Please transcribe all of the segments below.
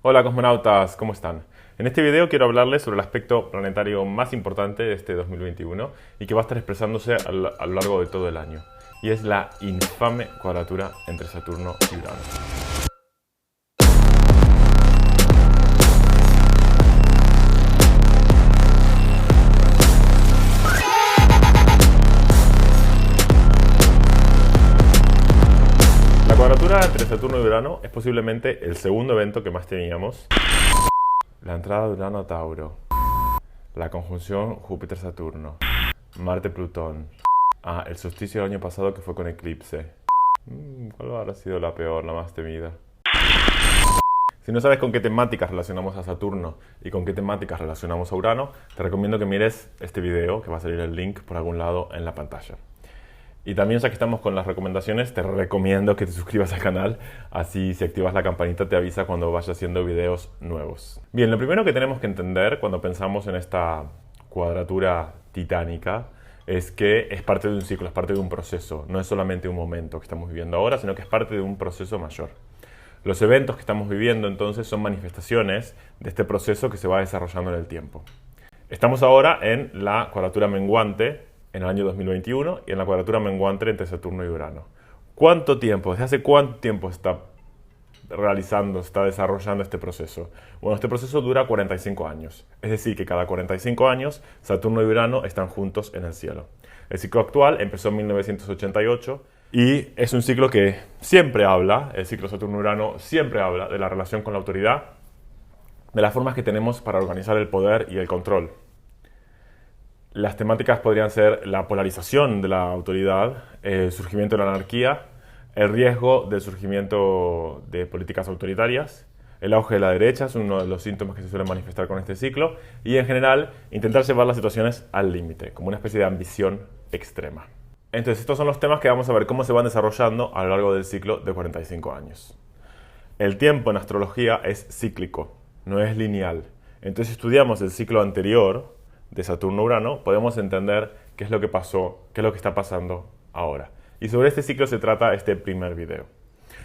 Hola cosmonautas, ¿cómo están? En este video quiero hablarles sobre el aspecto planetario más importante de este 2021 y que va a estar expresándose a lo largo de todo el año. Y es la infame cuadratura entre Saturno y Urano. La cuadratura entre Saturno y Urano es posiblemente el segundo evento que más teníamos. La entrada de Urano a Tauro, la conjunción Júpiter-Saturno, Marte-Plutón, el solsticio del año pasado que fue con eclipse. ¿Cuál habrá sido la peor, la más temida? Si no sabes con qué temáticas relacionamos a Saturno y con qué temáticas relacionamos a Urano, te recomiendo que mires este video, que va a salir el link por algún lado en la pantalla. Y también, ya que estamos con las recomendaciones, te recomiendo que te suscribas al canal, así si activas la campanita te avisa cuando vaya haciendo videos nuevos. Bien, lo primero que tenemos que entender cuando pensamos en esta cuadratura titánica es que es parte de un ciclo, es parte de un proceso, no es solamente un momento que estamos viviendo ahora, sino que es parte de un proceso mayor. Los eventos que estamos viviendo entonces son manifestaciones de este proceso que se va desarrollando en el tiempo. Estamos ahora en la cuadratura menguante en el año 2021 y en la cuadratura menguante entre Saturno y Urano. ¿Cuánto tiempo? ¿Desde hace cuánto tiempo está está desarrollando este proceso? Bueno, este proceso dura 45 años. Es decir, que cada 45 años Saturno y Urano están juntos en el cielo. El ciclo actual empezó en 1988 y es un ciclo que siempre habla, el ciclo Saturno-Urano siempre habla de la relación con la autoridad, de las formas que tenemos para organizar el poder y el control. Las temáticas podrían ser la polarización de la autoridad, el surgimiento de la anarquía, el riesgo del surgimiento de políticas autoritarias, el auge de la derecha es uno de los síntomas que se suelen manifestar con este ciclo, y en general intentar llevar las situaciones al límite, como una especie de ambición extrema. Entonces estos son los temas que vamos a ver cómo se van desarrollando a lo largo del ciclo de 45 años. El tiempo en astrología es cíclico, no es lineal. Entonces si estudiamos el ciclo anterior de Saturno-Urano, podemos entender qué es lo que pasó, qué es lo que está pasando ahora. Y sobre este ciclo se trata este primer video.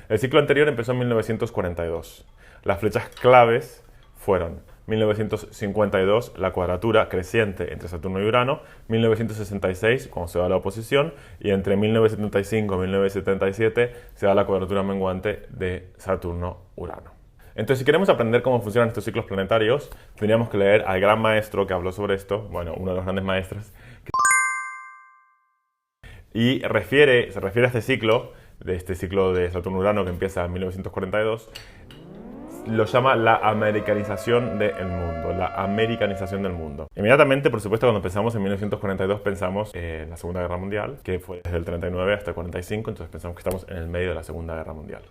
El ciclo anterior empezó en 1942. Las flechas claves fueron 1952, la cuadratura creciente entre Saturno y Urano, 1966, cuando se da la oposición, y entre 1975 y 1977 se da la cuadratura menguante de Saturno-Urano. Entonces, si queremos aprender cómo funcionan estos ciclos planetarios, tendríamos que leer al gran maestro que habló sobre esto, bueno, uno de los grandes maestros, y se refiere a este ciclo de Saturno-Urano que empieza en 1942, lo llama la americanización del mundo, la americanización del mundo. Inmediatamente, por supuesto, cuando pensamos en 1942, pensamos en la Segunda Guerra Mundial, que fue desde el 39 hasta el 45, entonces pensamos que estamos en el medio de la Segunda Guerra Mundial.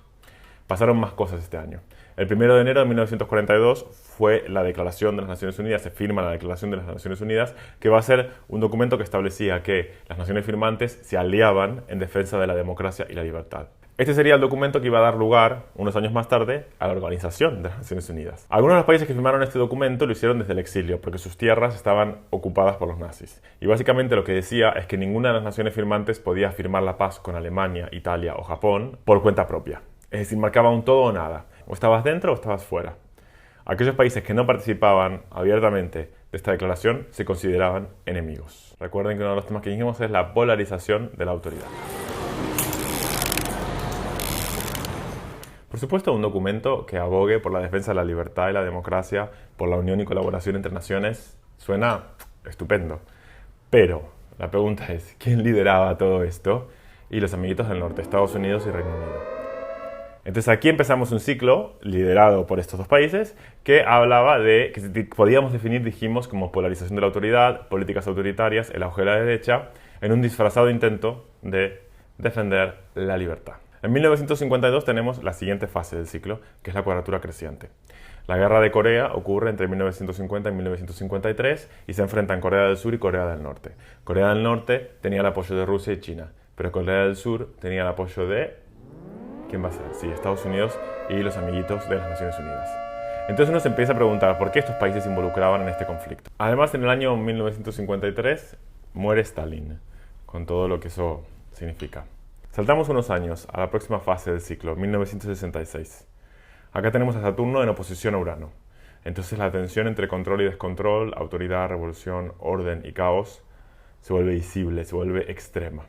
Pasaron más cosas este año. El 1 de enero de 1942 fue la Declaración de las Naciones Unidas, se firma la Declaración de las Naciones Unidas, que va a ser un documento que establecía que las naciones firmantes se aliaban en defensa de la democracia y la libertad. Este sería el documento que iba a dar lugar, unos años más tarde, a la Organización de las Naciones Unidas. Algunos de los países que firmaron este documento lo hicieron desde el exilio, porque sus tierras estaban ocupadas por los nazis. Y básicamente lo que decía es que ninguna de las naciones firmantes podía firmar la paz con Alemania, Italia o Japón por cuenta propia. Es decir, marcaba un todo o nada. O estabas dentro o estabas fuera. Aquellos países que no participaban abiertamente de esta declaración se consideraban enemigos. Recuerden que uno de los temas que dijimos es la polarización de la autoridad. Por supuesto, un documento que abogue por la defensa de la libertad y la democracia, por la unión y colaboración entre naciones, suena estupendo. Pero la pregunta es, ¿quién lideraba todo esto? Y los amiguitos del norte, Estados Unidos y Reino Unido. Entonces aquí empezamos un ciclo liderado por estos dos países que hablaba de, que podíamos definir, dijimos, como polarización de la autoridad, políticas autoritarias, el auge de la derecha, en un disfrazado intento de defender la libertad. En 1952 tenemos la siguiente fase del ciclo, que es la cuadratura creciente. La guerra de Corea ocurre entre 1950 y 1953 y se enfrentan Corea del Sur y Corea del Norte. Corea del Norte tenía el apoyo de Rusia y China, pero Corea del Sur tenía el apoyo de... ¿Quién va a ser? Sí, Estados Unidos y los amiguitos de las Naciones Unidas. Entonces uno se empieza a preguntar por qué estos países se involucraban en este conflicto. Además, en el año 1953 muere Stalin, con todo lo que eso significa. Saltamos unos años a la próxima fase del ciclo, 1966. Acá tenemos a Saturno en oposición a Urano. Entonces la tensión entre control y descontrol, autoridad, revolución, orden y caos se vuelve visible, se vuelve extrema.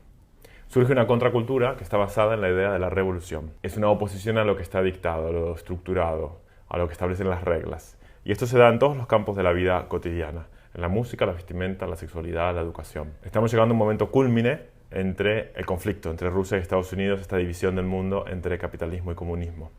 Surge una contracultura que está basada en la idea de la revolución. Es una oposición a lo que está dictado, a lo estructurado, a lo que establecen las reglas. Y esto se da en todos los campos de la vida cotidiana, en la música, la vestimenta, la sexualidad, la educación. Estamos llegando a un momento cúlmine entre el conflicto entre Rusia y Estados Unidos, esta división del mundo entre capitalismo y comunismo.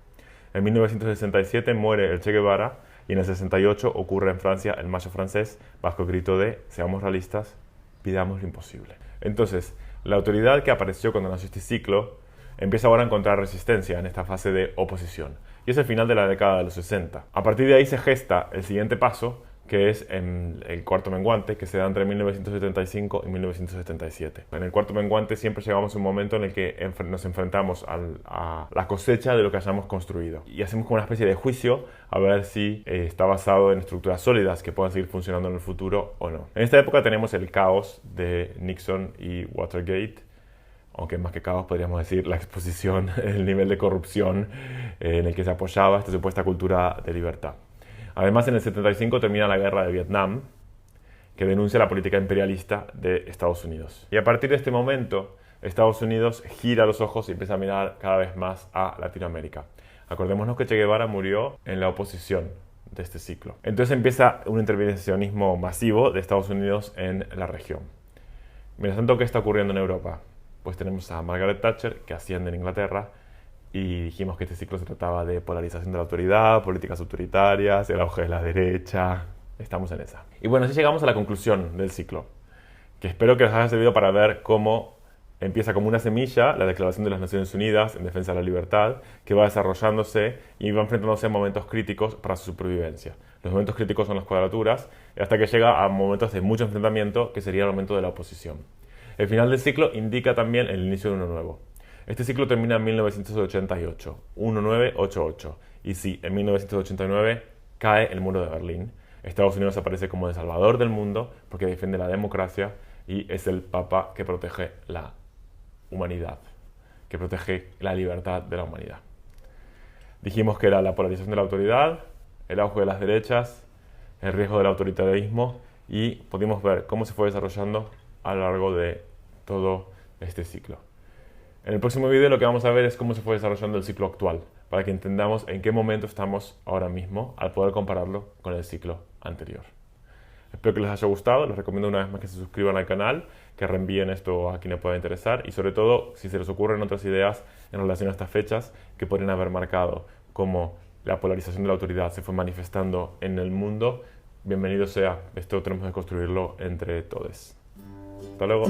En 1967 muere el Che Guevara y en el 68 ocurre en Francia el Mayo francés bajo el grito de «Seamos realistas, pidamos lo imposible». Entonces, la autoridad que apareció cuando nació este ciclo empieza ahora a encontrar resistencia en esta fase de oposición. Y es el final de la década de los 60. A partir de ahí se gesta el siguiente paso, que es en el cuarto menguante, que se da entre 1975 y 1977. En el cuarto menguante siempre llegamos a un momento en el que nos enfrentamos a la cosecha de lo que hayamos construido y hacemos como una especie de juicio a ver si está basado en estructuras sólidas que puedan seguir funcionando en el futuro o no. En esta época tenemos el caos de Nixon y Watergate, aunque más que caos podríamos decir la exposición, el nivel de corrupción en el que se apoyaba esta supuesta cultura de libertad. Además, en el 75 termina la guerra de Vietnam, que denuncia la política imperialista de Estados Unidos. Y a partir de este momento, Estados Unidos gira los ojos y empieza a mirar cada vez más a Latinoamérica. Acordémonos que Che Guevara murió en la oposición de este ciclo. Entonces empieza un intervencionismo masivo de Estados Unidos en la región. Mientras tanto, ¿qué está ocurriendo en Europa? Pues tenemos a Margaret Thatcher, que asciende en Inglaterra, y dijimos que este ciclo se trataba de polarización de la autoridad, políticas autoritarias, el auge de la derecha. Estamos en esa. Y bueno, así llegamos a la conclusión del ciclo, que espero que les haya servido para ver cómo empieza como una semilla la Declaración de las Naciones Unidas en defensa de la libertad, que va desarrollándose y va enfrentándose a momentos críticos para su supervivencia. Los momentos críticos son las cuadraturas, hasta que llega a momentos de mucho enfrentamiento, que sería el momento de la oposición. El final del ciclo indica también el inicio de uno nuevo. Este ciclo termina en 1988, 1988, y sí, en 1989 cae el muro de Berlín. Estados Unidos aparece como el salvador del mundo porque defiende la democracia y es el papa que protege la humanidad, que protege la libertad de la humanidad. Dijimos que era la polarización de la autoridad, el auge de las derechas, el riesgo del autoritarismo y pudimos ver cómo se fue desarrollando a lo largo de todo este ciclo. En el próximo video lo que vamos a ver es cómo se fue desarrollando el ciclo actual, para que entendamos en qué momento estamos ahora mismo al poder compararlo con el ciclo anterior. Espero que les haya gustado, les recomiendo una vez más que se suscriban al canal, que reenvíen esto a quien les pueda interesar y sobre todo si se les ocurren otras ideas en relación a estas fechas que podrían haber marcado cómo la polarización de la autoridad se fue manifestando en el mundo, bienvenido sea, esto tenemos que construirlo entre todos. Hasta luego.